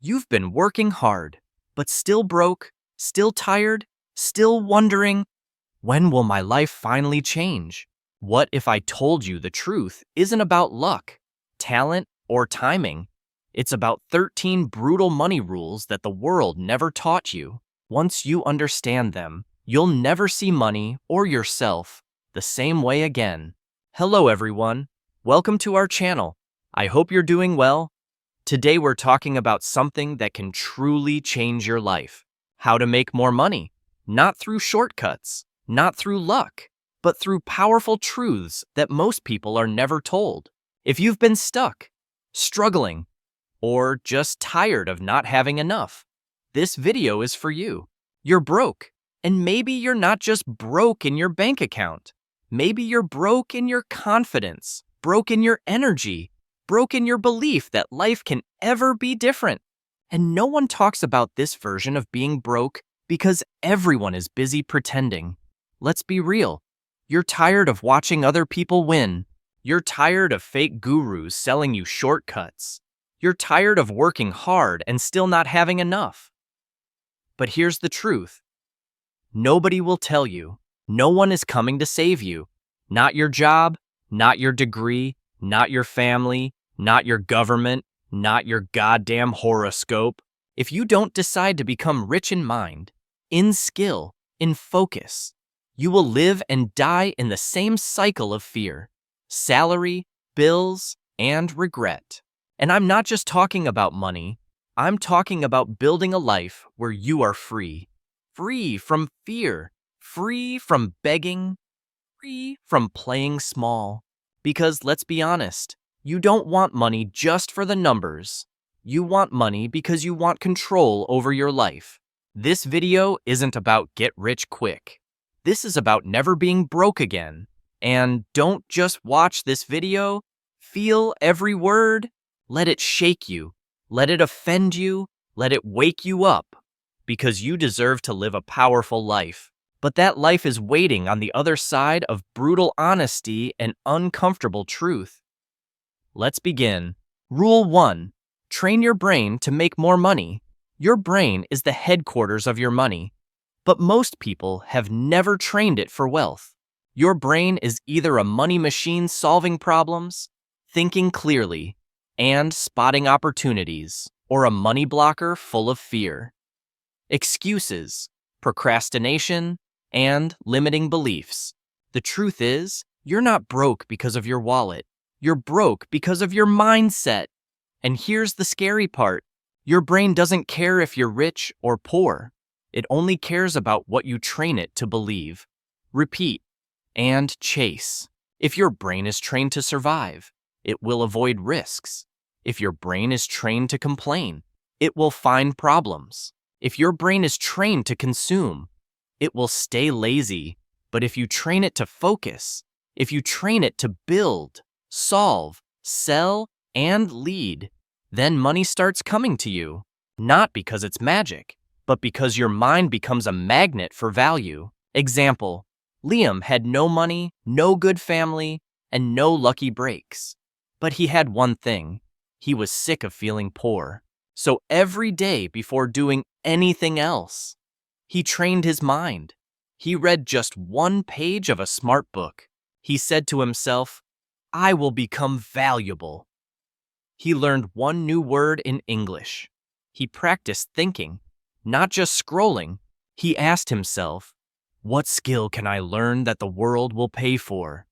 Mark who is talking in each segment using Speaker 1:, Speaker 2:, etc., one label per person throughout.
Speaker 1: You've been working hard, but still broke, still tired, still wondering, when will my life finally change? What if I told you the truth isn't about luck, talent, or timing? It's about 13 brutal money rules that the world never taught you. Once you understand them, you'll never see money or yourself the same way again. Hello everyone, welcome to our channel. I hope you're doing well. Today we're talking about something that can truly change your life. How to make more money, not through shortcuts, not through luck, but through powerful truths that most people are never told. If you've been stuck, struggling, or just tired of not having enough, this video is for you. You're broke, and maybe you're not just broke in your bank account. Maybe you're broke in your confidence, broke in your energy, broke in your belief that life can ever be different. And no one talks about this version of being broke because everyone is busy pretending. Let's be real. You're tired of watching other people win. You're tired of fake gurus selling you shortcuts. You're tired of working hard and still not having enough. But here's the truth. Nobody will tell you. No one is coming to save you. Not your job, not your degree, not your family, not your government, not your goddamn horoscope. If you don't decide to become rich in mind, in skill, in focus, you will live and die in the same cycle of fear, salary, bills, and regret. And I'm not just talking about money. I'm talking about building a life where you are free. Free from fear, free from begging, free from playing small. Because let's be honest, you don't want money just for the numbers. You want money because you want control over your life. This video isn't about get rich quick. This is about never being broke again. And don't just watch this video. Feel every word. Let it shake you. Let it offend you. Let it wake you up. Because you deserve to live a powerful life. But that life is waiting on the other side of brutal honesty and uncomfortable truth. Let's begin. Rule 1. Train your brain to make more money. Your brain is the headquarters of your money. But most people have never trained it for wealth. Your brain is either a money machine solving problems, thinking clearly, and spotting opportunities, or a money blocker full of fear. Excuses, procrastination, and limiting beliefs. The truth is, you're not broke because of your wallet. You're broke because of your mindset. And here's the scary part. Your brain doesn't care if you're rich or poor. It only cares about what you train it to believe, repeat, and chase. If your brain is trained to survive, it will avoid risks. If your brain is trained to complain, it will find problems. If your brain is trained to consume, it will stay lazy. But if you train it to focus, if you train it to build, solve, sell, and lead, then money starts coming to you. Not because it's magic, but because your mind becomes a magnet for value. Example, Liam had no money, no good family, and no lucky breaks. But he had one thing. He was sick of feeling poor. So every day before doing anything else, he trained his mind. He read just one page of a smart book. He said to himself, I will become valuable. He learned one new word in English. He practiced thinking, not just scrolling. He asked himself, what skill can I learn that the world will pay for?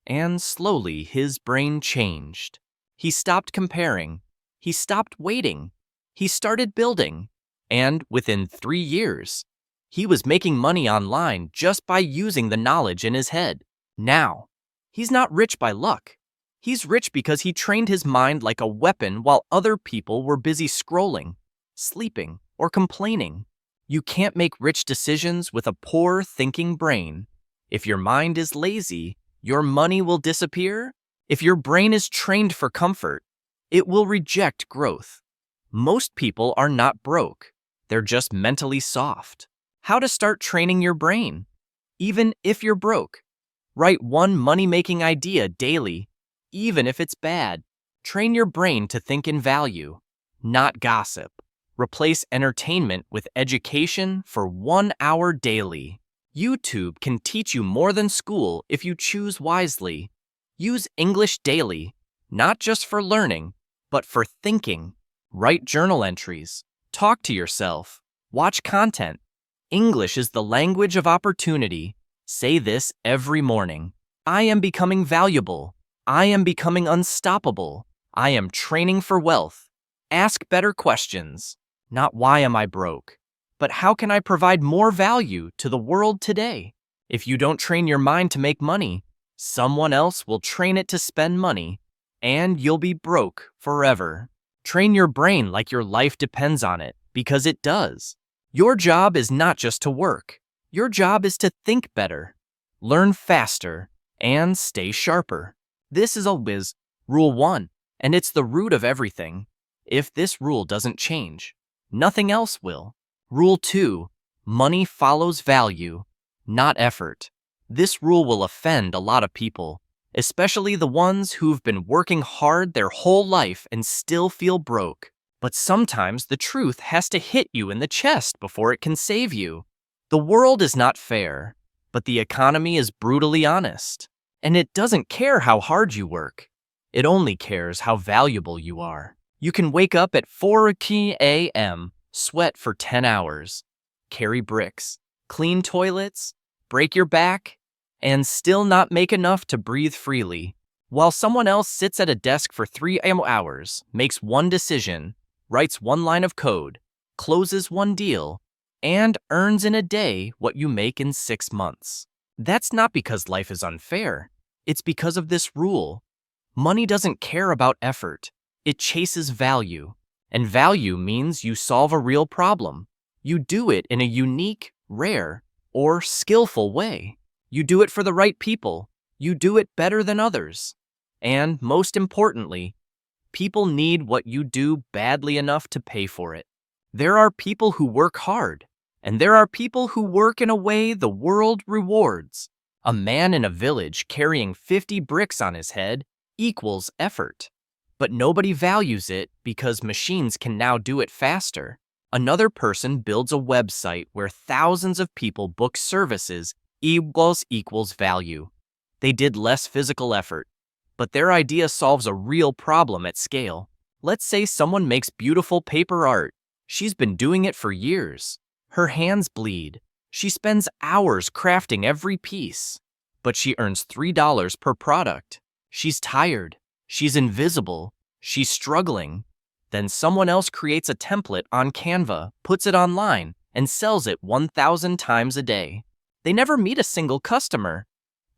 Speaker 1: And slowly his brain changed. He stopped comparing. He stopped waiting. He started building. And within 3 years, he was making money online just by using the knowledge in his head. Now, he's not rich by luck. He's rich because he trained his mind like a weapon while other people were busy scrolling, sleeping, or complaining. You can't make rich decisions with a poor thinking brain. If your mind is lazy, your money will disappear. If your brain is trained for comfort, it will reject growth. Most people are not broke. They're just mentally soft. How to start training your brain? Even if you're broke, write one money-making idea daily. Even if it's bad, train your brain to think in value, not gossip. Replace entertainment with education for 1 hour daily. YouTube can teach you more than school if you choose wisely. Use English daily, not just for learning, but for thinking. Write journal entries. Talk to yourself. Watch content. English is the language of opportunity. Say this every morning. I am becoming valuable. I am becoming unstoppable. I am training for wealth. Ask better questions. Not why am I broke, but how can I provide more value to the world today? If you don't train your mind to make money, someone else will train it to spend money, and you'll be broke forever. Train your brain like your life depends on it, because it does. Your job is not just to work. Your job is to think better, learn faster, and stay sharper. This is always Rule 1, and it's the root of everything. If this rule doesn't change, nothing else will. Rule 2, money follows value, not effort. This rule will offend a lot of people, especially the ones who've been working hard their whole life and still feel broke. But sometimes the truth has to hit you in the chest before it can save you. The world is not fair, but the economy is brutally honest. And it doesn't care how hard you work. It only cares how valuable you are. You can wake up at 4 a.m., sweat for 10 hours, carry bricks, clean toilets, break your back, and still not make enough to breathe freely, while someone else sits at a desk for 3 hours, makes one decision, writes one line of code, closes one deal, and earns in a day what you make in 6 months. That's not because life is unfair. It's because of this rule. Money doesn't care about effort. It chases value. And value means you solve a real problem. You do it in a unique, rare, or skillful way. You do it for the right people. You do it better than others. And most importantly, people need what you do badly enough to pay for it. There are people who work hard, and there are people who work in a way the world rewards. A man in a village carrying 50 bricks on his head equals effort. But nobody values it because machines can now do it faster. Another person builds a website where thousands of people book services equals value. They did less physical effort, but their idea solves a real problem at scale. Let's say someone makes beautiful paper art. She's been doing it for years. Her hands bleed. She spends hours crafting every piece, but she earns $3 per product. She's tired. She's invisible. She's struggling. Then someone else creates a template on Canva, puts it online, and sells it 1,000 times a day. They never meet a single customer,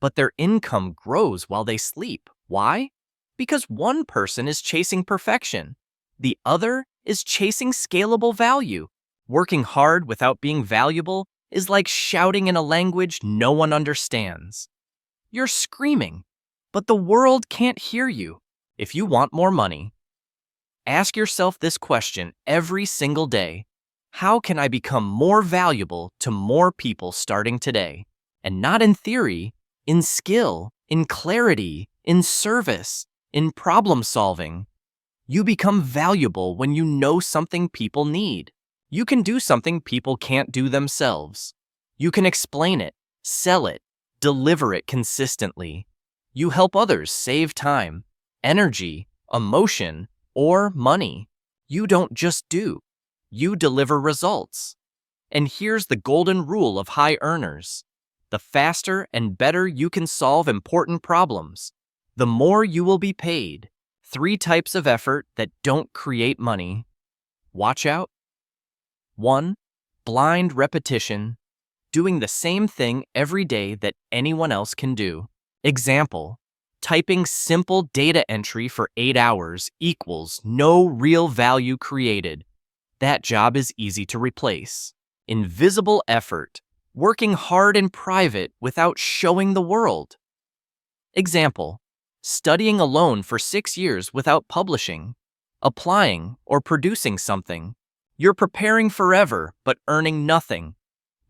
Speaker 1: but their income grows while they sleep. Why? Because one person is chasing perfection. The other is chasing scalable value. Working hard without being valuable is like shouting in a language no one understands. You're screaming, but the world can't hear you. If you want more money, ask yourself this question every single day. How can I become more valuable to more people starting today? And not in theory, in skill, in clarity, in service, in problem solving. You become valuable when you know something people need. You can do something people can't do themselves. You can explain it, sell it, deliver it consistently. You help others save time, energy, emotion, or money. You don't just do. You deliver results. And here's the golden rule of high earners. The faster and better you can solve important problems, the more you will be paid. 3 types of effort that don't create money. Watch out. 1. Blind repetition. Doing the same thing every day that anyone else can do. Example. Typing simple data entry for 8 hours equals no real value created. That job is easy to replace. Invisible effort. Working hard in private without showing the world. Example. Studying alone for 6 years without publishing. Applying or producing something. You're preparing forever but earning nothing.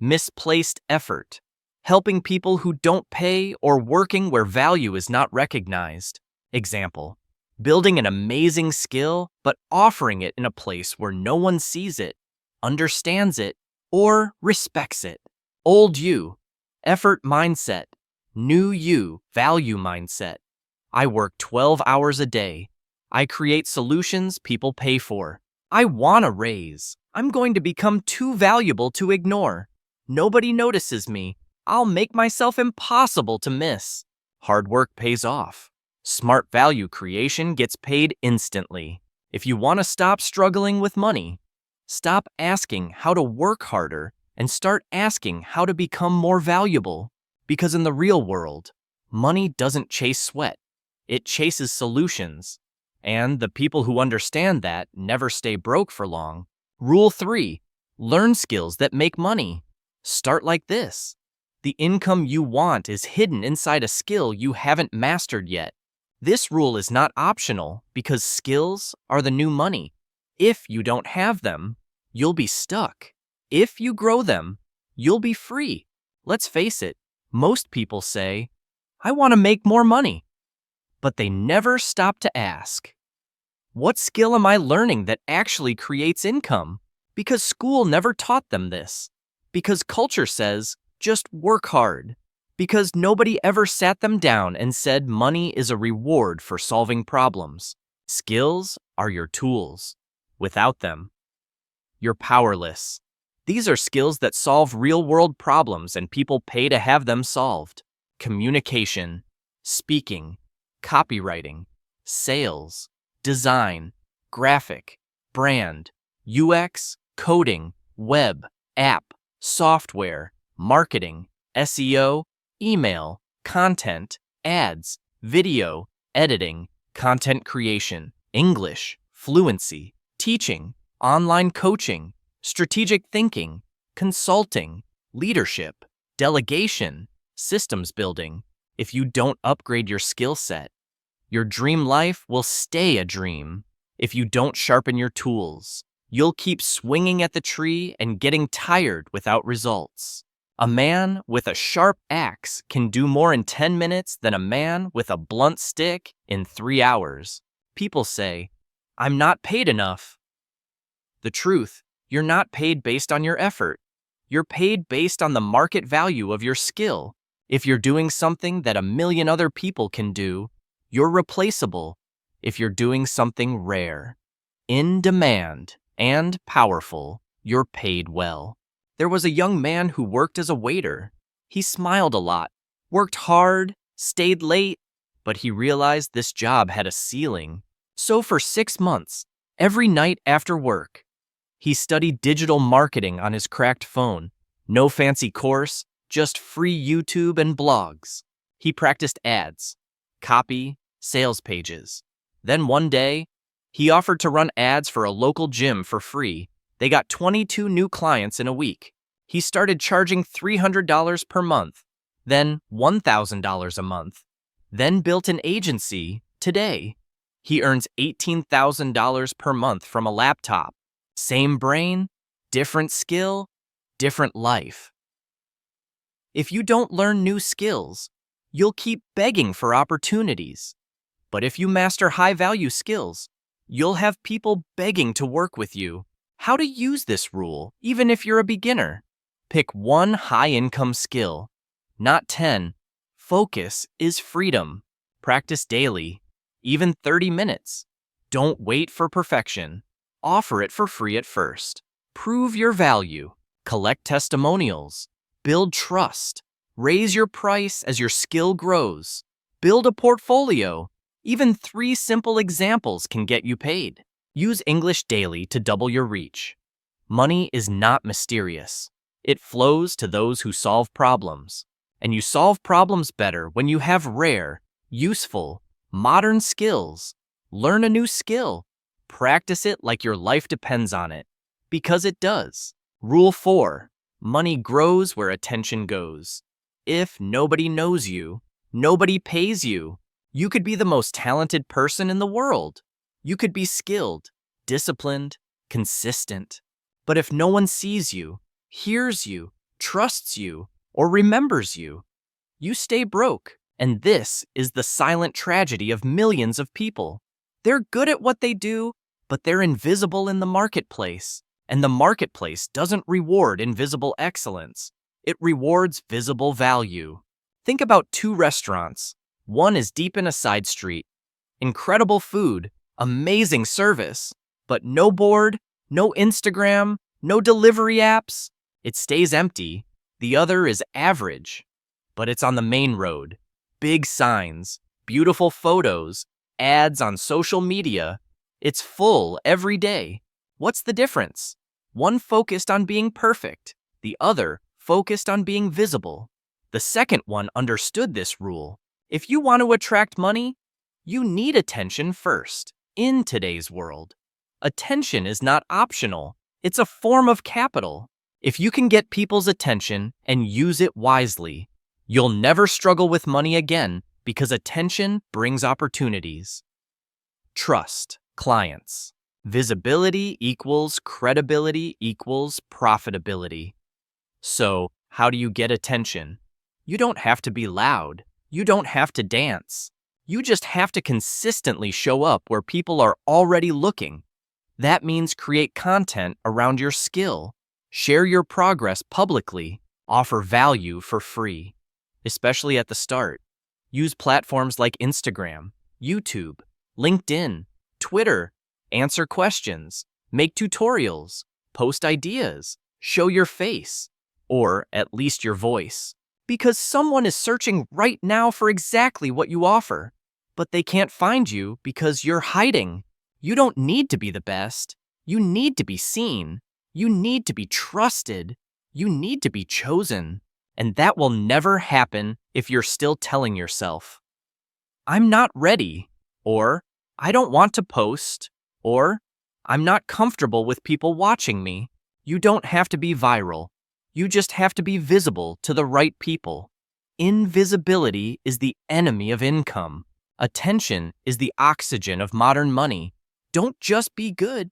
Speaker 1: Misplaced effort. Helping people who don't pay or working where value is not recognized. Example. Building an amazing skill, but offering it in a place where no one sees it, understands it, or respects it. Old you, effort mindset. New you, value mindset. I work 12 hours a day. I create solutions people pay for. I want a raise. I'm going to become too valuable to ignore. Nobody notices me. I'll make myself impossible to miss. Hard work pays off. Smart value creation gets paid instantly. If you want to stop struggling with money, stop asking how to work harder and start asking how to become more valuable. Because in the real world, money doesn't chase sweat. It chases solutions. And the people who understand that never stay broke for long. Rule 3. Learn skills that make money. Start like this. The income you want is hidden inside a skill you haven't mastered yet. This rule is not optional because skills are the new money. If you don't have them, you'll be stuck. If you grow them, you'll be free. Let's face it, most people say, I want to make more money. But they never stop to ask, what skill am I learning that actually creates income? Because school never taught them this. Because culture says, just work hard. Because nobody ever sat them down and said money is a reward for solving problems. Skills are your tools. Without them, you're powerless. These are skills that solve real-world problems and people pay to have them solved. Communication, speaking, copywriting, sales, design, graphic, brand, UX, coding, web, app, software, marketing, SEO, email, content, ads, video, editing, content creation, English, fluency, teaching, online coaching, strategic thinking, consulting, leadership, delegation, systems building. If you don't upgrade your skill set, your dream life will stay a dream. If you don't sharpen your tools, you'll keep swinging at the tree and getting tired without results. A man with a sharp axe can do more in 10 minutes than a man with a blunt stick in 3 hours. People say, I'm not paid enough. The truth, you're not paid based on your effort. You're paid based on the market value of your skill. If you're doing something that a million other people can do, you're replaceable. If you're doing something rare, in demand, and powerful, you're paid well. There was a young man who worked as a waiter. He smiled a lot, worked hard, stayed late, but he realized this job had a ceiling. So for 6 months, every night after work, he studied digital marketing on his cracked phone. No fancy course, just free YouTube and blogs. He practiced ads, copy, sales pages. Then one day, he offered to run ads for a local gym for free. They got 22 new clients in a week. He started charging $300 per month, then $1,000 a month, then built an agency. Today, he earns $18,000 per month from a laptop. Same brain, different skill, different life. If you don't learn new skills, you'll keep begging for opportunities. But if you master high-value skills, you'll have people begging to work with you. How to use this rule, even if you're a beginner. Pick one high-income skill, not 10. Focus is freedom. Practice daily, even 30 minutes. Don't wait for perfection. Offer it for free at first. Prove your value. Collect testimonials. Build trust. Raise your price as your skill grows. Build a portfolio. Even 3 simple examples can get you paid. Use English daily to double your reach. Money is not mysterious. It flows to those who solve problems. And you solve problems better when you have rare, useful, modern skills. Learn a new skill. Practice it like your life depends on it. Because it does. Rule 4. Money grows where attention goes. If nobody knows you, nobody pays you. You could be the most talented person in the world. You could be skilled, disciplined, consistent. But if no one sees you, hears you, trusts you, or remembers you, you stay broke. And this is the silent tragedy of millions of people. They're good at what they do, but they're invisible in the marketplace. And the marketplace doesn't reward invisible excellence. It rewards visible value. Think about two restaurants. One is deep in a side street. Incredible food, amazing service, but no board, no Instagram, no delivery apps. It stays empty. The other is average, but it's on the main road. Big signs, beautiful photos, ads on social media. It's full every day. What's the difference? One focused on being perfect, the other focused on being visible. The second one understood this rule. If you want to attract money, you need attention first. In today's world, attention is not optional. It's a form of capital. If you can get people's attention and use it wisely, you'll never struggle with money again because attention brings opportunities. Trust clients. Visibility equals credibility equals profitability. So, how do you get attention? You don't have to be loud. You don't have to dance. You just have to consistently show up where people are already looking. That means create content around your skill. Share your progress publicly. Offer value for free, especially at the start. Use platforms like Instagram, YouTube, LinkedIn, Twitter. Answer questions. Make tutorials. Post ideas. Show your face, or at least your voice. Because someone is searching right now for exactly what you offer, but they can't find you because you're hiding. You don't need to be the best. You need to be seen. You need to be trusted. You need to be chosen. And that will never happen if you're still telling yourself, I'm not ready, or I don't want to post, or I'm not comfortable with people watching me. You don't have to be viral. You just have to be visible to the right people. Invisibility is the enemy of income. Attention is the oxygen of modern money. Don't just be good.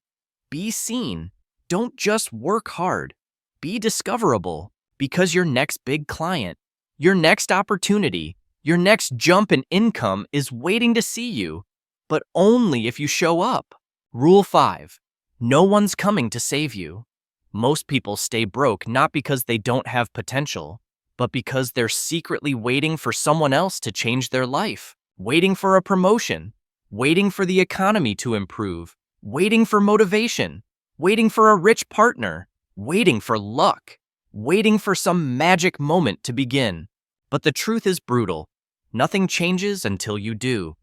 Speaker 1: Be seen. Don't just work hard. Be discoverable, because your next big client, your next opportunity, your next jump in income is waiting to see you, but only if you show up. Rule 5. No one's coming to save you. Most people stay broke not because they don't have potential, but because they're secretly waiting for someone else to change their life, waiting for a promotion, waiting for the economy to improve, waiting for motivation, waiting for a rich partner, waiting for luck, waiting for some magic moment to begin. But the truth is brutal. Nothing changes until you do.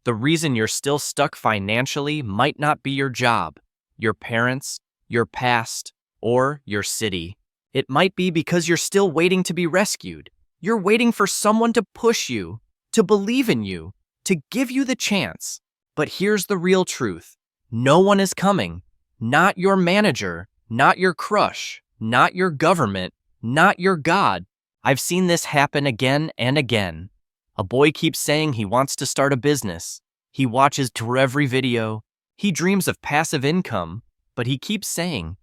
Speaker 1: The reason you're still stuck financially might not be your job, your parents, your past, or your city. It might be because you're still waiting to be rescued. You're waiting for someone to push you, to believe in you, to give you the chance. But here's the real truth. No one is coming. Not your manager, not your crush, not your government, not your God. I've seen this happen again and again. A boy keeps saying he wants to start a business. He watches to every video. He dreams of passive income, but he keeps saying,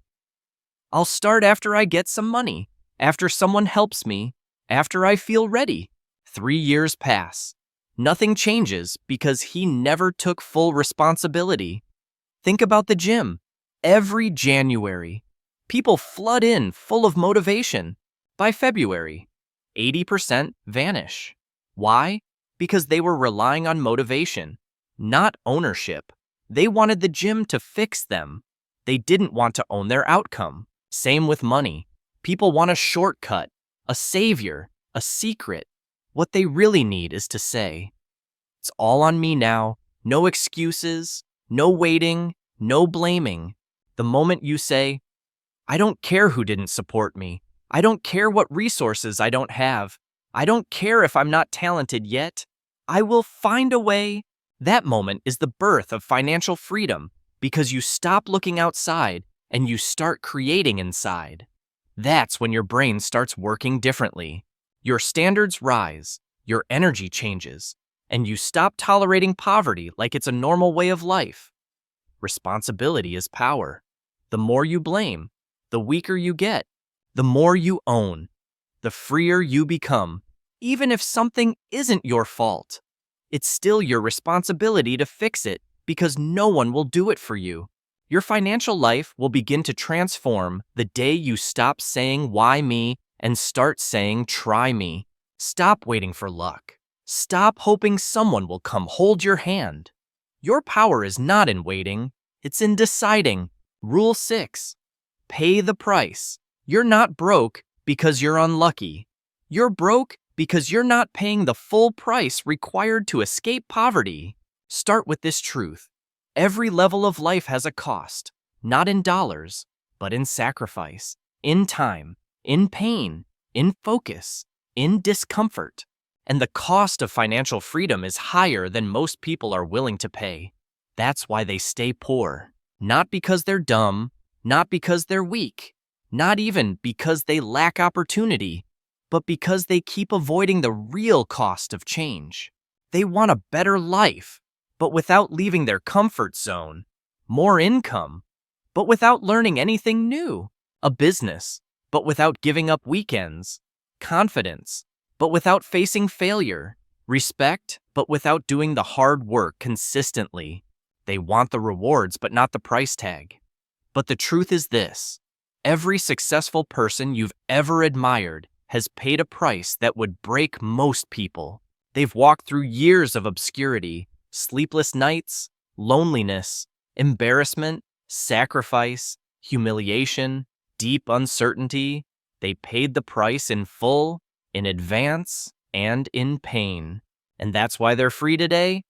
Speaker 1: I'll start after I get some money, after someone helps me, after I feel ready. 3 years pass. Nothing changes because he never took full responsibility. Think about the gym. Every January, people flood in full of motivation. By February, 80% vanish. Why? Because they were relying on motivation, not ownership. They wanted the gym to fix them. They didn't want to own their outcome. Same with money. People want a shortcut, a savior, a secret. What they really need is to say, it's all on me now. No excuses, no waiting, no blaming. The moment you say, I don't care who didn't support me. I don't care what resources I don't have. I don't care if I'm not talented yet. I will find a way. That moment is the birth of financial freedom because you stop looking outside and you start creating inside. That's when your brain starts working differently. Your standards rise, your energy changes, and you stop tolerating poverty like it's a normal way of life. Responsibility is power. The more you blame, the weaker you get. The more you own, the freer you become. Even if something isn't your fault, it's still your responsibility to fix it because no one will do it for you. Your financial life will begin to transform the day you stop saying, "Why me?" and start saying, "Try me." Stop waiting for luck. Stop hoping someone will come hold your hand. Your power is not in waiting, it's in deciding. Rule 6. Pay the price. You're not broke because you're unlucky. You're broke because you're not paying the full price required to escape poverty. Start with this truth. Every level of life has a cost, not in dollars, but in sacrifice, in time, in pain, in focus, in discomfort. And the cost of financial freedom is higher than most people are willing to pay. That's why they stay poor. Not because they're dumb, not because they're weak, not even because they lack opportunity, but because they keep avoiding the real cost of change. They want a better life, but without leaving their comfort zone. More income, but without learning anything new. A business, but without giving up weekends. Confidence, but without facing failure. Respect, but without doing the hard work consistently. They want the rewards, but not the price tag. But the truth is this: every successful person you've ever admired has paid a price that would break most people. They've walked through years of obscurity, sleepless nights, loneliness, embarrassment, sacrifice, humiliation, deep uncertainty. They paid the price in full, in advance, and in pain. And that's why they're free today.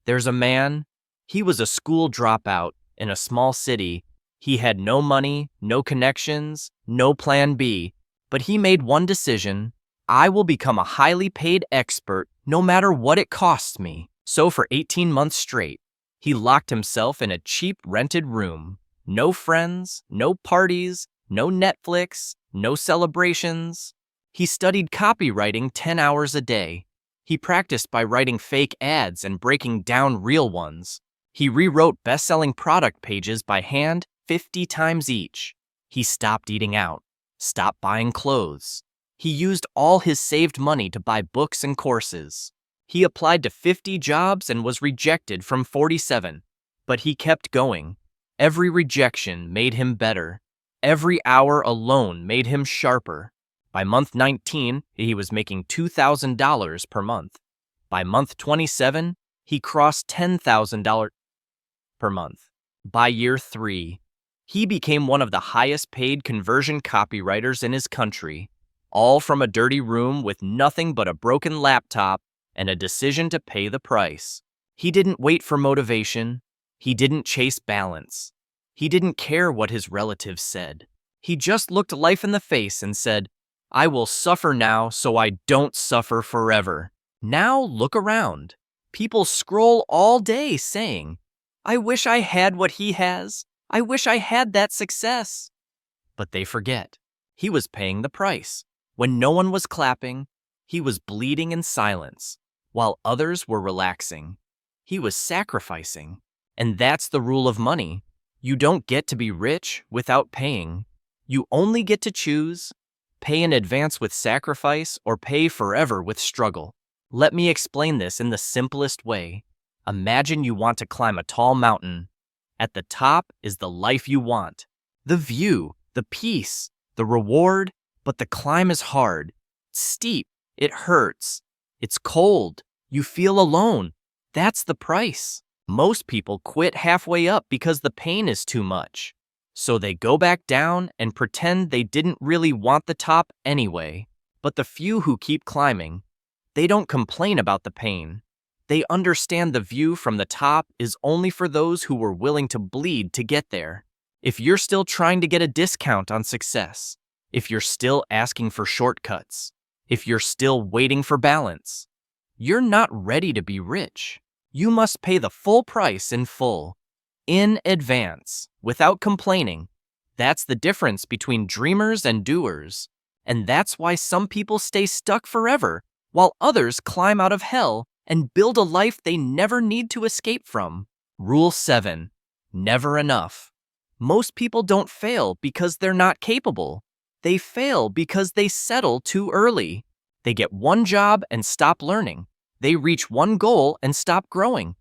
Speaker 1: There's a man. He was a school dropout in a small city. He had no money, no connections, no plan B. But he made one decision: I will become a highly paid expert no matter what it costs me. So for 18 months straight, he locked himself in a cheap rented room. No friends, no parties, no Netflix, no celebrations. He studied copywriting 10 hours a day. He practiced by writing fake ads and breaking down real ones. He rewrote best-selling product pages by hand 50 times each. He stopped eating out, stopped buying clothes. He used all his saved money to buy books and courses. He applied to 50 jobs and was rejected from 47. But he kept going. Every rejection made him better. Every hour alone made him sharper. By month 19, he was making $2,000 per month. By month 27, he crossed $10,000 per month. By year 3, he became one of the highest paid conversion copywriters in his country, all from a dirty room with nothing but a broken laptop and a decision to pay the price. He didn't wait for motivation. He didn't chase balance. He didn't care what his relatives said. He just looked life in the face and said, "I will suffer now so I don't suffer forever." Now look around. People scroll all day saying, "I wish I had what he has. I wish I had that success." But they forget, he was paying the price. When no one was clapping, he was bleeding in silence. While others were relaxing, he was sacrificing. And that's the rule of money. You don't get to be rich without paying. You only get to choose: pay in advance with sacrifice or pay forever with struggle. Let me explain this in the simplest way. Imagine you want to climb a tall mountain. At the top is the life you want. The view, the peace, the reward, but the climb is hard. It's steep. It hurts. It's cold. You feel alone. That's the price. Most people quit halfway up because the pain is too much. So they go back down and pretend they didn't really want the top anyway. But the few who keep climbing, they don't complain about the pain. They understand the view from the top is only for those who were willing to bleed to get there. If you're still trying to get a discount on success, if you're still asking for shortcuts, if you're still waiting for balance, you're not ready to be rich. You must pay the full price in full, in advance, without complaining. That's the difference between dreamers and doers. And that's why some people stay stuck forever, while others climb out of hell and build a life they never need to escape from. Rule 7. Never enough. Most people don't fail because they're not capable. They fail because they settle too early. They get one job and stop learning. They reach one goal and stop growing.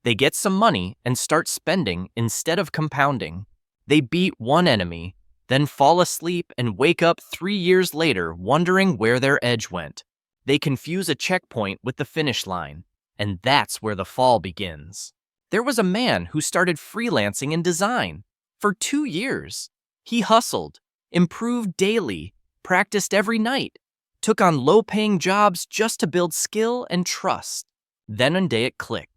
Speaker 1: They get some money and start spending instead of compounding. They beat one enemy, then fall asleep and wake up 3 years later wondering where their edge went. They confuse a checkpoint with the finish line, and that's where the fall begins. There was a man who started freelancing in design. For 2 years, he hustled, improved daily, practiced every night, took on low-paying jobs just to build skill and trust. Then one day it clicked.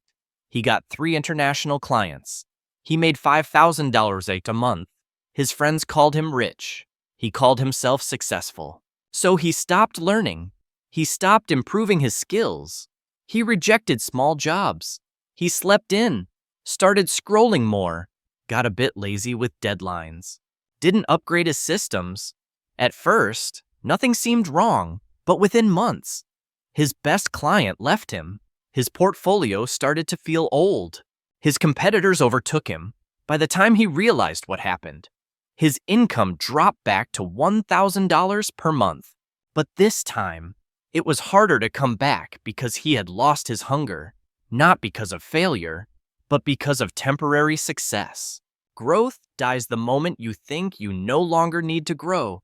Speaker 1: He got 3 international clients. He made $5,000 a month. His friends called him rich. He called himself successful. So he stopped learning. He stopped improving his skills. He rejected small jobs. He slept in, started scrolling more, got a bit lazy with deadlines, didn't upgrade his systems. At first, nothing seemed wrong, but within months, his best client left him. His portfolio started to feel old. His competitors overtook him. By the time he realized what happened, his income dropped back to $1,000 per month. But this time, it was harder to come back because he had lost his hunger, not because of failure, but because of temporary success. Growth dies the moment you think you no longer need to grow.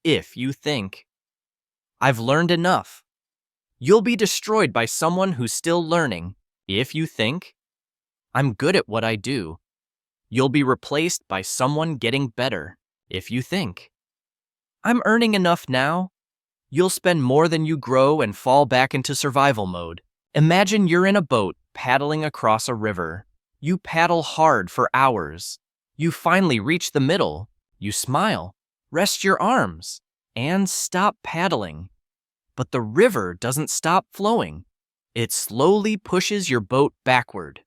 Speaker 1: If you think, I've learned enough, you'll be destroyed by someone who's still learning. If you think, I'm good at what I do, you'll be replaced by someone getting better. If you think, I'm earning enough now, you'll spend more than you grow and fall back into survival mode. Imagine you're in a boat paddling across a river. You paddle hard for hours. You finally reach the middle. You smile, rest your arms, and stop paddling. But the river doesn't stop flowing. It slowly pushes your boat backward,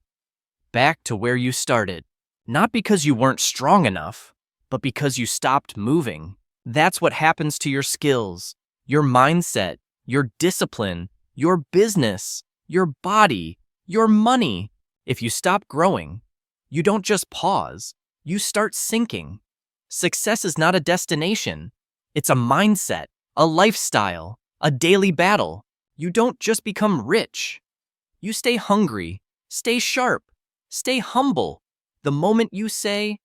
Speaker 1: back to where you started. Not because you weren't strong enough, but because you stopped moving. That's what happens to your skills, your mindset, your discipline, your business, your body, your money. If you stop growing, you don't just pause, you start sinking. Success is not a destination. It's a mindset, a lifestyle, a daily battle. You don't just become rich. You stay hungry, stay sharp, stay humble. The moment you say,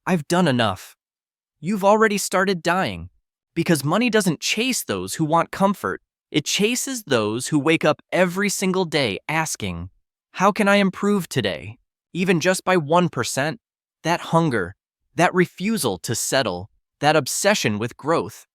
Speaker 1: I've done enough, you've already started dying. Because money doesn't chase those who want comfort. It chases those who wake up every single day asking, how can I improve today? Even just by 1%. That hunger, that refusal to settle, that obsession with growth.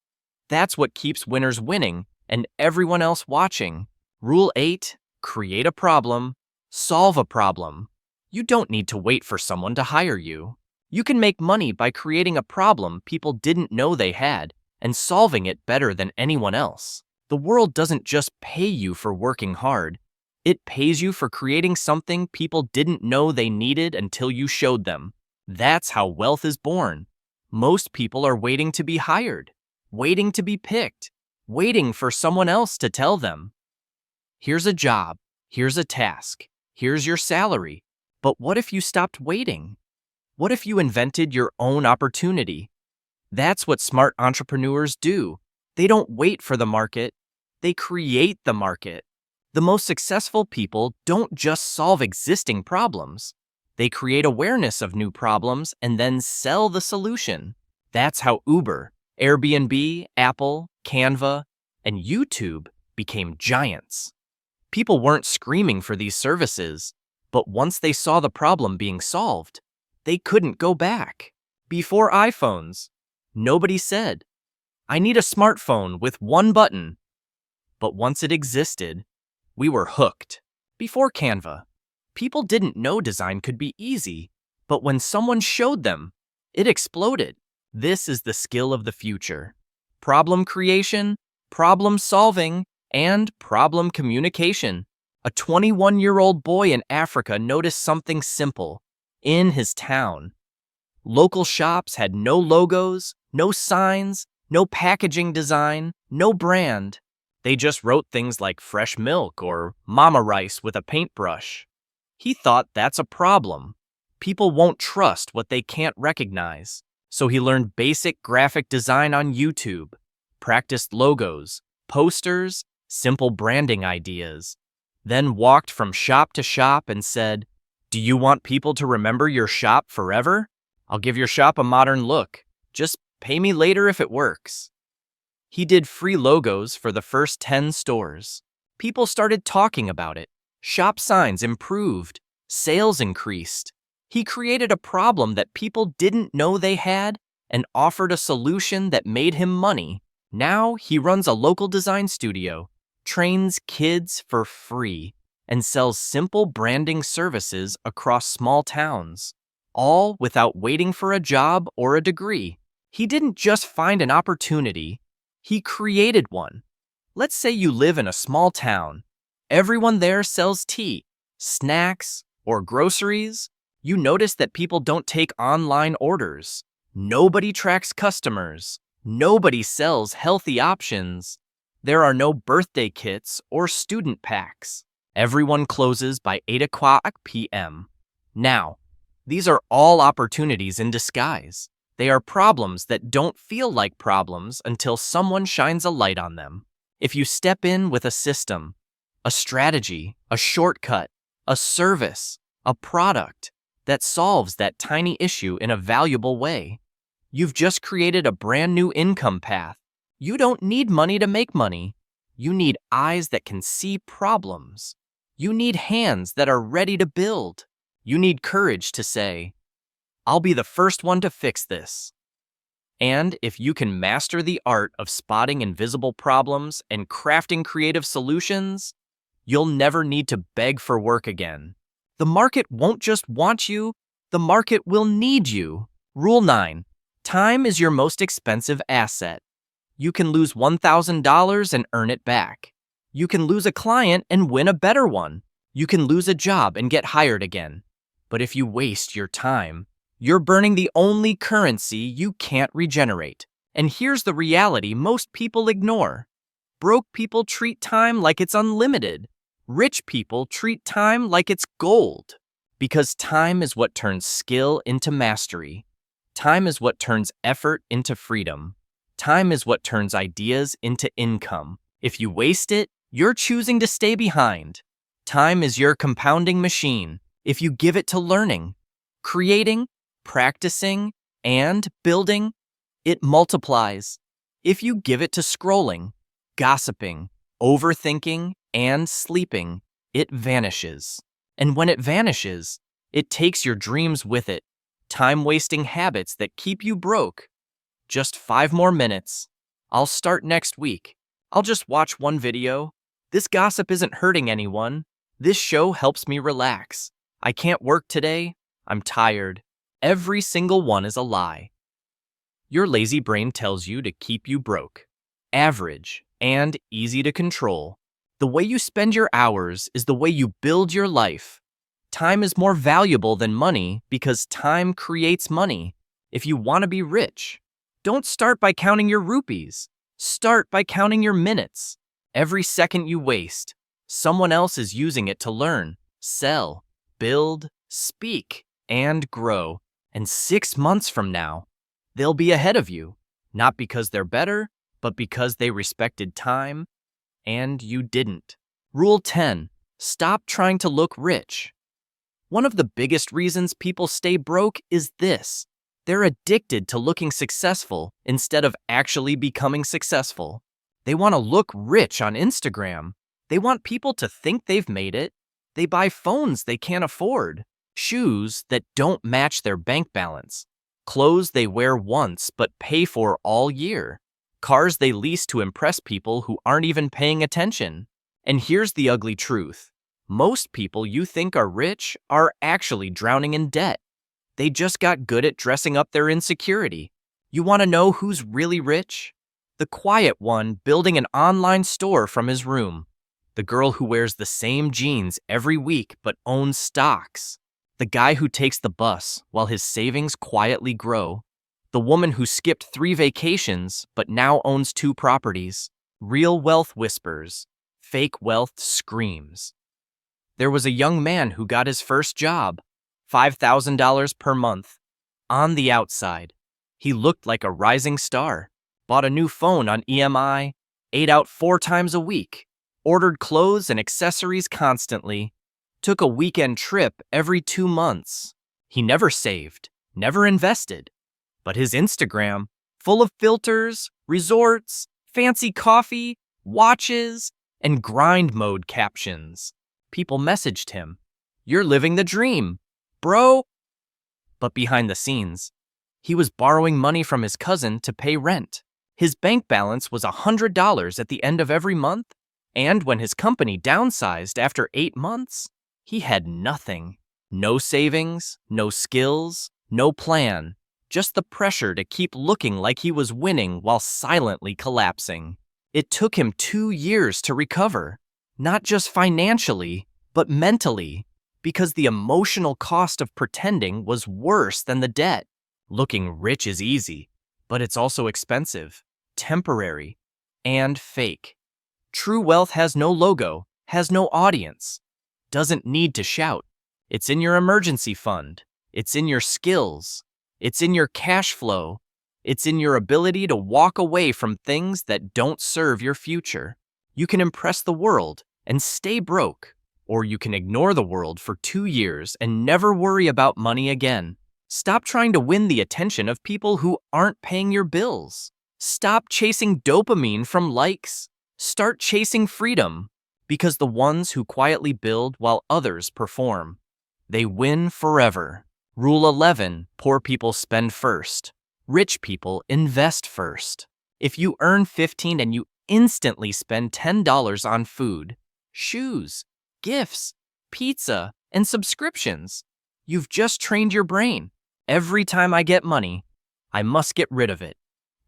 Speaker 1: That's what keeps winners winning and everyone else watching. Rule 8, create a problem, solve a problem. You don't need to wait for someone to hire you. You can make money by creating a problem people didn't know they had and solving it better than anyone else. The world doesn't just pay you for working hard. It pays you for creating something people didn't know they needed until you showed them. That's how wealth is born. Most people are waiting to be hired, waiting to be picked, waiting for someone else to tell them. Here's a job, here's a task, here's your salary. But what if you stopped waiting? What if you invented your own opportunity? That's what smart entrepreneurs do. They don't wait for the market, they create the market. The most successful people don't just solve existing problems. They create awareness of new problems and then sell the solution. That's how Uber, Airbnb, Apple, Canva, and YouTube became giants. People weren't screaming for these services, but once they saw the problem being solved, they couldn't go back. Before iPhones, nobody said, I need a smartphone with one button. But once it existed, we were hooked. Before Canva, people didn't know design could be easy, but when someone showed them, it exploded. This is the skill of the future. Problem creation, problem solving, and problem communication. A 21-year-old boy in Africa noticed something simple. In his town, local shops had no logos, no signs, no packaging design, no brand. They just wrote things like fresh milk or mama rice with a paintbrush. He thought that's a problem. People won't trust what they can't recognize. So he learned basic graphic design on YouTube, practiced logos, posters, simple branding ideas. then walked from shop to shop and said, "Do you want people to remember your shop forever? I'll give your shop a modern look. Just pay me later if it works." He did free logos for the first 10 stores. People started talking about it. Shop signs improved. Sales increased. He created a problem that people didn't know they had and offered a solution that made him money. Now he runs a local design studio, trains kids for free, and sells simple branding services across small towns, all without waiting for a job or a degree. He didn't just find an opportunity, he created one. Let's say you live in a small town. Everyone there sells tea, snacks, or groceries. You notice that people don't take online orders. Nobody tracks customers. Nobody sells healthy options. There are no birthday kits or student packs. Everyone closes by 8 o'clock p.m. Now, these are all opportunities in disguise. They are problems that don't feel like problems until someone shines a light on them. If you step in with a system, a strategy, a shortcut, a service, a product that solves that tiny issue in a valuable way, you've just created a brand new income path. You don't need money to make money. You need eyes that can see problems. You need hands that are ready to build. You need courage to say, "I'll be the first one to fix this." And if you can master the art of spotting invisible problems and crafting creative solutions, you'll never need to beg for work again. The market won't just want you, the market will need you. Rule 9. Time is your most expensive asset. You can lose $1,000 and earn it back. You can lose a client and win a better one. You can lose a job and get hired again. But if you waste your time, you're burning the only currency you can't regenerate. And here's the reality most people ignore. Broke people treat time like it's unlimited. Rich people treat time like it's gold. Because time is what turns skill into mastery. Time is what turns effort into freedom. Time is what turns ideas into income. If you waste it, you're choosing to stay behind. Time is your compounding machine. If you give it to learning, creating, practicing, and building, it multiplies. If you give it to scrolling, gossiping, overthinking, and sleeping, it vanishes. And when it vanishes, it takes your dreams with it. Time-wasting habits that keep you broke. Just 5 more minutes. I'll start next week. I'll just watch one video. This gossip isn't hurting anyone. This show helps me relax. I can't work today. I'm tired. Every single one is a lie. Your lazy brain tells you to keep you broke, average, and easy to control. The way you spend your hours is the way you build your life. Time is more valuable than money because time creates money. If you want to be rich, don't start by counting your rupees. Start by counting your minutes. Every second you waste, someone else is using it to learn, sell, build, speak, and grow. And 6 months from now, they'll be ahead of you, not because they're better, but because they respected time, and you didn't. Rule 10. Stop trying to look rich. One of the biggest reasons people stay broke is this. They're addicted to looking successful instead of actually becoming successful. They want to look rich on Instagram. They want people to think they've made it. They buy phones they can't afford, shoes that don't match their bank balance, clothes they wear once but pay for all year, cars they lease to impress people who aren't even paying attention. And here's the ugly truth. Most people you think are rich are actually drowning in debt. They just got good at dressing up their insecurity. You want to know who's really rich? The quiet one building an online store from his room. The girl who wears the same jeans every week but owns stocks. The guy who takes the bus while his savings quietly grow. The woman who skipped 3 vacations but now owns 2 properties. Real wealth whispers. Fake wealth screams. There was a young man who got his first job, $5,000 per month. On the outside, he looked like a rising star, bought a new phone on EMI, ate out 4 times a week. ordered clothes and accessories constantly, took a weekend trip every 2 months. He never saved, never invested. But his Instagram, full of filters, resorts, fancy coffee, watches, and grind mode captions. People messaged him, "You're living the dream, bro." But behind the scenes, he was borrowing money from his cousin to pay rent. His bank balance was $100 at the end of every month, and when his company downsized after 8 months, he had nothing. No savings, no skills, no plan, just the pressure to keep looking like he was winning while silently collapsing. It took him 2 years to recover, not just financially, but mentally, because the emotional cost of pretending was worse than the debt. Looking rich is easy, but it's also expensive, temporary, and fake. True wealth has no logo, has no audience, doesn't need to shout. It's in your emergency fund. It's in your skills. It's in your cash flow. It's in your ability to walk away from things that don't serve your future. You can impress the world and stay broke, or you can ignore the world for 2 years and never worry about money again. Stop trying to win the attention of people who aren't paying your bills. Stop chasing dopamine from likes. Start chasing freedom, because the ones who quietly build while others perform, they win forever. Rule 11, poor people spend first. Rich people invest first. If you earn 15 and you instantly spend $10 on food, shoes, gifts, pizza, and subscriptions, you've just trained your brain. Every time I get money, I must get rid of it.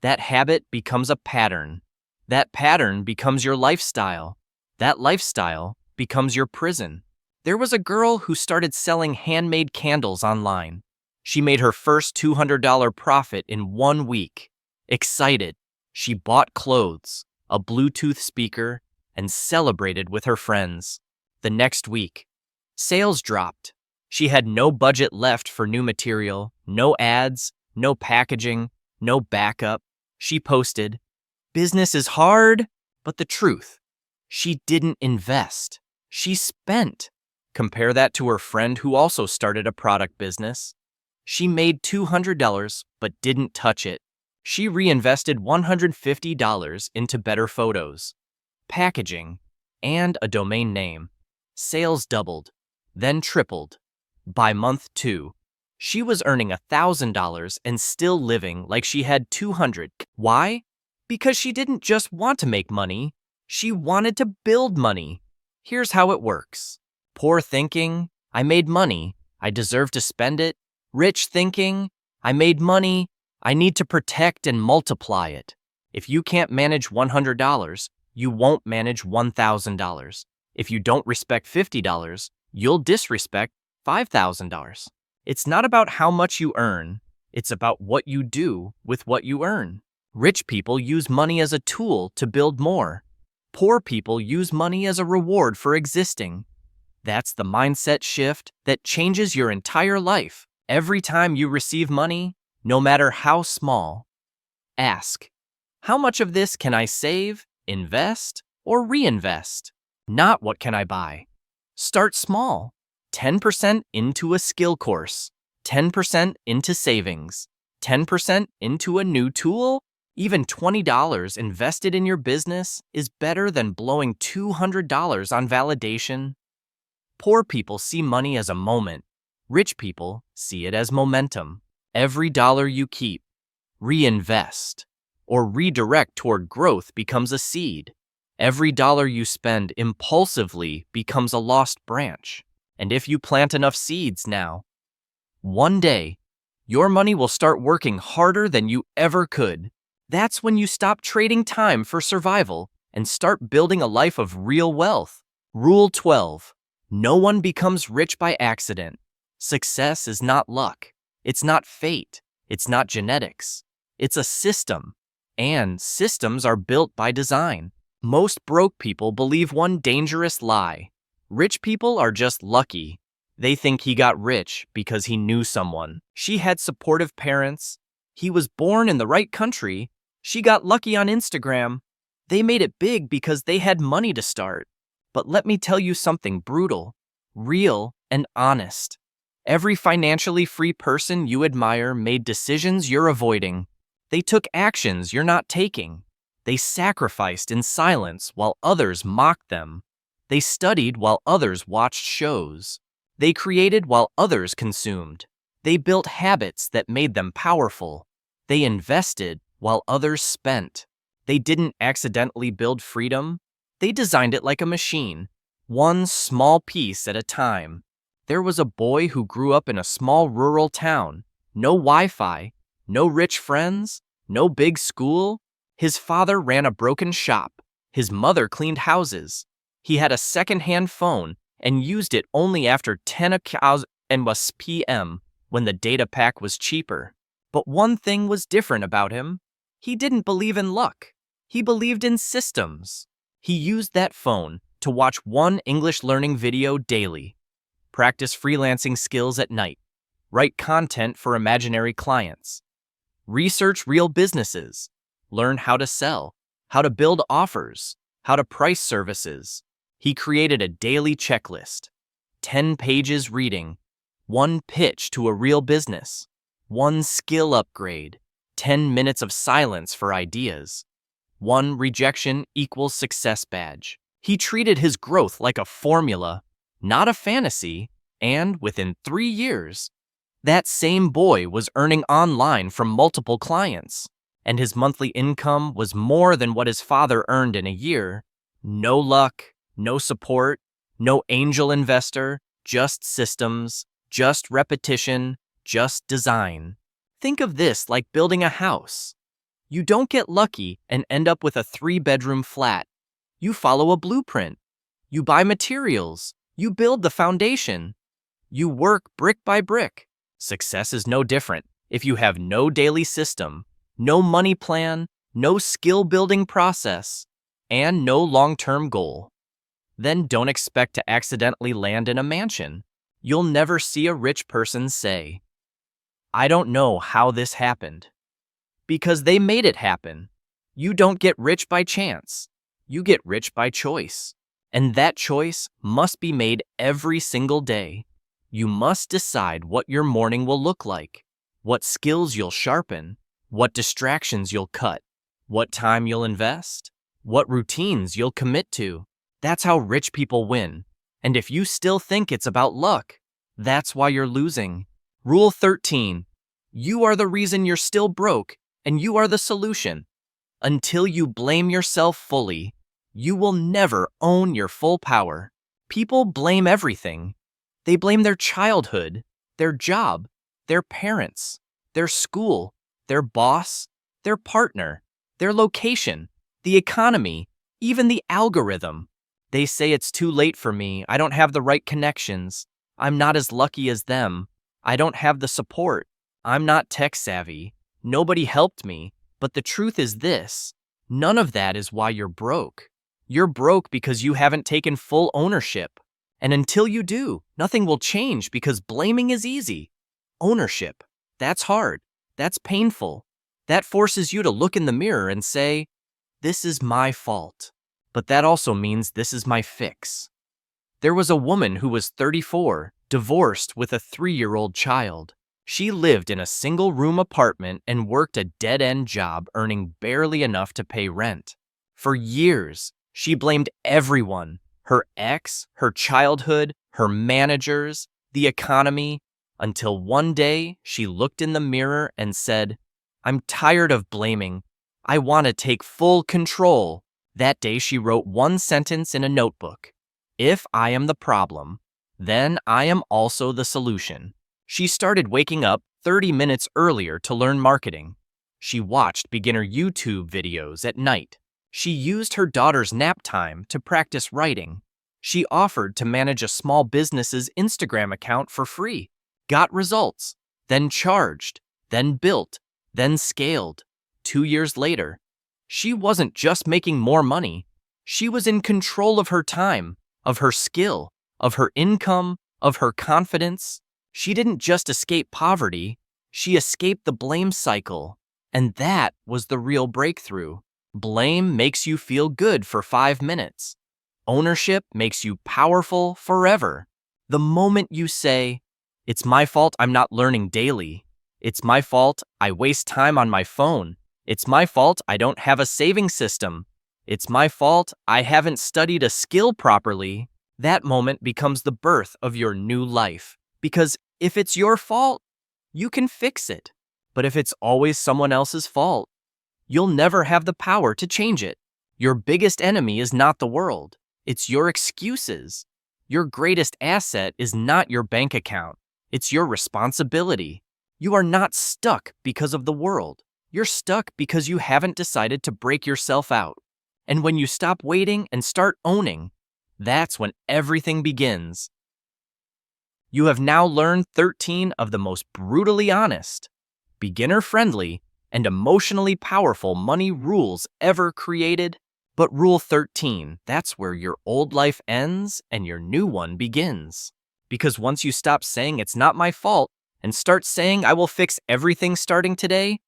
Speaker 1: That habit becomes a pattern. That pattern becomes your lifestyle. That lifestyle becomes your prison. There was a girl who started selling handmade candles online. She made her first $200 profit in 1 week. Excited, she bought clothes, a Bluetooth speaker, and celebrated with her friends. The next week, sales dropped. She had no budget left for new material, no ads, no packaging, no backup. She posted, "Business is hard," but the truth, she didn't invest. She spent. Compare that to her friend who also started a product business. She made $200 but didn't touch it. She reinvested $150 into better photos, packaging, and a domain name. Sales doubled, then tripled. By month 2, she was earning $1,000 and still living like she had 200. Why? Because she didn't just want to make money, she wanted to build money. Here's how it works. Poor thinking, I made money, I deserve to spend it. Rich thinking, I made money, I need to protect and multiply it. If you can't manage $100, you won't manage $1,000. If you don't respect $50, you'll disrespect $5,000. It's not about how much you earn, it's about what you do with what you earn. Rich people use money as a tool to build more. Poor people use money as a reward for existing. That's the mindset shift that changes your entire life. Every time you receive money, no matter how small, ask, how much of this can I save, invest, or reinvest? Not what can I buy. Start small. 10% into a skill course, 10% into savings, 10% into a new tool. Even $20 invested in your business is better than blowing $200 on validation. Poor people see money as a moment. Rich people see it as momentum. Every dollar you keep, reinvest, or redirect toward growth becomes a seed. Every dollar you spend impulsively becomes a lost branch. And if you plant enough seeds now, one day, your money will start working harder than you ever could. That's when you stop trading time for survival and start building a life of real wealth. Rule 12. No one becomes rich by accident. Success is not luck. It's not fate. It's not genetics. It's a system. And systems are built by design. Most broke people believe one dangerous lie. Rich people are just lucky. They think he got rich because he knew someone. She had supportive parents. He was born in the right country. She got lucky on Instagram. They made it big because they had money to start. But let me tell you something brutal, real, and honest. Every financially free person you admire made decisions you're avoiding. They took actions you're not taking. They sacrificed in silence while others mocked them. They studied while others watched shows. They created while others consumed. They built habits that made them powerful. They invested while others spent. They didn't accidentally build freedom. They designed it like a machine, one small piece at a time. There was a boy who grew up in a small rural town. No Wi-Fi, no rich friends, no big school. His father ran a broken shop. His mother cleaned houses. He had a second-hand phone and used it only after 10 p.m. when the data pack was cheaper. But one thing was different about him. He didn't believe in luck. He believed in systems. He used that phone to watch one English learning video daily, practice freelancing skills at night, write content for imaginary clients, research real businesses, learn how to sell, how to build offers, how to price services. He created a daily checklist, 10 pages reading, one pitch to a real business, one skill upgrade, 10 minutes of silence for ideas, one rejection equals success badge. He treated his growth like a formula, not a fantasy, and within 3 years, that same boy was earning online from multiple clients, and his monthly income was more than what his father earned in a year. No luck, no support, no angel investor, just systems, just repetition, just design. Think of this like building a house. You don't get lucky and end up with a 3-bedroom flat. You follow a blueprint. You buy materials. You build the foundation. You work brick by brick. Success is no different. If you have no daily system, no money plan, no skill-building process, and no long-term goal, then don't expect to accidentally land in a mansion. You'll never see a rich person say, "I don't know how this happened." Because they made it happen. You don't get rich by chance. You get rich by choice. And that choice must be made every single day. You must decide what your morning will look like, what skills you'll sharpen, what distractions you'll cut, what time you'll invest, what routines you'll commit to. That's how rich people win. And if you still think it's about luck, that's why you're losing. Rule 13. You are the reason you're still broke, and you are the solution. Until you blame yourself fully, you will never own your full power. People blame everything. They blame their childhood, their job, their parents, their school, their boss, their partner, their location, the economy, even the algorithm. They say it's too late for me. I don't have the right connections. I'm not as lucky as them. I don't have the support. I'm not tech savvy. Nobody helped me. But the truth is this: none of that is why you're broke. You're broke because you haven't taken full ownership. And until you do, nothing will change because blaming is easy. Ownership, that's hard. That's painful. That forces you to look in the mirror and say, "This is my fault." But that also means this is my fix. There was a woman who was 34, divorced with a 3-year-old child. She lived in a single-room apartment and worked a dead-end job earning barely enough to pay rent. For years, she blamed everyone: her ex, her childhood, her managers, the economy, until one day she looked in the mirror and said, "I'm tired of blaming. I want to take full control." That day she wrote one sentence in a notebook: "If I am the problem, then I am also the solution." She started waking up 30 minutes earlier to learn marketing. She watched beginner YouTube videos at night. She used her daughter's nap time to practice writing. She offered to manage a small business's Instagram account for free, got results, then charged, then built, then scaled. 2 years later, she wasn't just making more money. She was in control of her time, of her skill, of her income, of her confidence. She didn't just escape poverty, she escaped the blame cycle. And that was the real breakthrough. Blame makes you feel good for 5 minutes. Ownership makes you powerful forever. The moment you say, "It's my fault I'm not learning daily. It's my fault I waste time on my phone. It's my fault I don't have a saving system. It's my fault I haven't studied a skill properly," that moment becomes the birth of your new life. Because if it's your fault, you can fix it. But if it's always someone else's fault, you'll never have the power to change it. Your biggest enemy is not the world. It's your excuses. Your greatest asset is not your bank account. It's your responsibility. You are not stuck because of the world. You're stuck because you haven't decided to break yourself out. And when you stop waiting and start owning, that's when everything begins. You have now learned 13 of the most brutally honest, beginner-friendly, and emotionally powerful money rules ever created. But Rule 13, that's where your old life ends and your new one begins. Because once you stop saying it's not my fault and start saying I will fix everything starting today,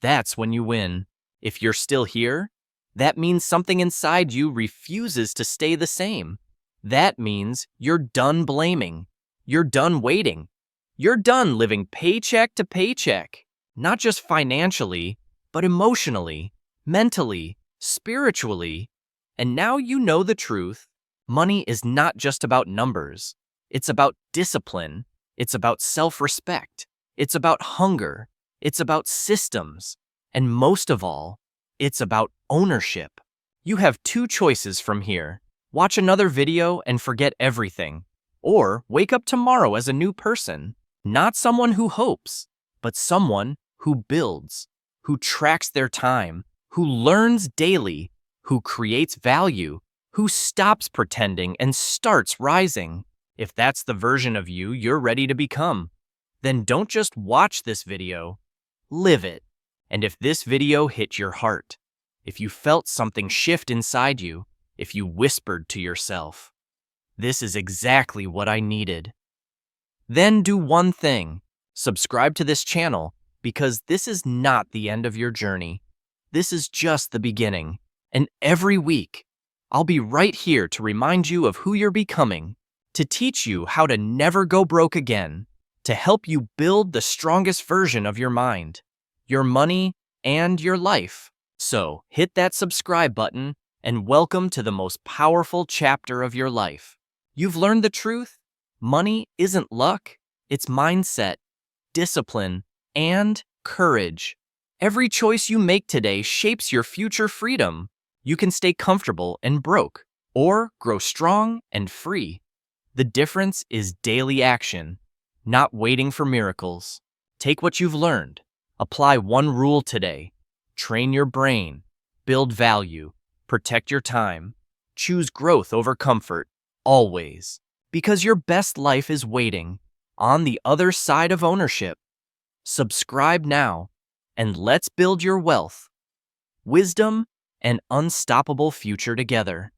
Speaker 1: that's when you win. If you're still here, that means something inside you refuses to stay the same. That means you're done blaming. You're done waiting. You're done living paycheck to paycheck. Not just financially, but emotionally, mentally, spiritually. And now you know the truth. Money is not just about numbers. It's about discipline. It's about self-respect. It's about hunger. It's about systems. And most of all, it's about ownership. You have two choices from here. Watch another video and forget everything. Or wake up tomorrow as a new person. Not someone who hopes, but someone who builds, who tracks their time, who learns daily, who creates value, who stops pretending and starts rising. If that's the version of you you're ready to become, then don't just watch this video, live it. And if this video hit your heart, if you felt something shift inside you, if you whispered to yourself, "This is exactly what I needed," then do one thing. Subscribe to this channel, because this is not the end of your journey. This is just the beginning. And every week, I'll be right here to remind you of who you're becoming, to teach you how to never go broke again, to help you build the strongest version of your mind, your money, and your life. So hit that subscribe button and welcome to the most powerful chapter of your life. You've learned the truth. Money isn't luck. It's mindset, discipline, and courage. Every choice you make today shapes your future freedom. You can stay comfortable and broke, or grow strong and free. The difference is daily action, not waiting for miracles. Take what you've learned. Apply one rule today. Train your brain. Build value. Protect your time. Choose growth over comfort, always. Because your best life is waiting on the other side of ownership. Subscribe now, and let's build your wealth, wisdom, and unstoppable future together.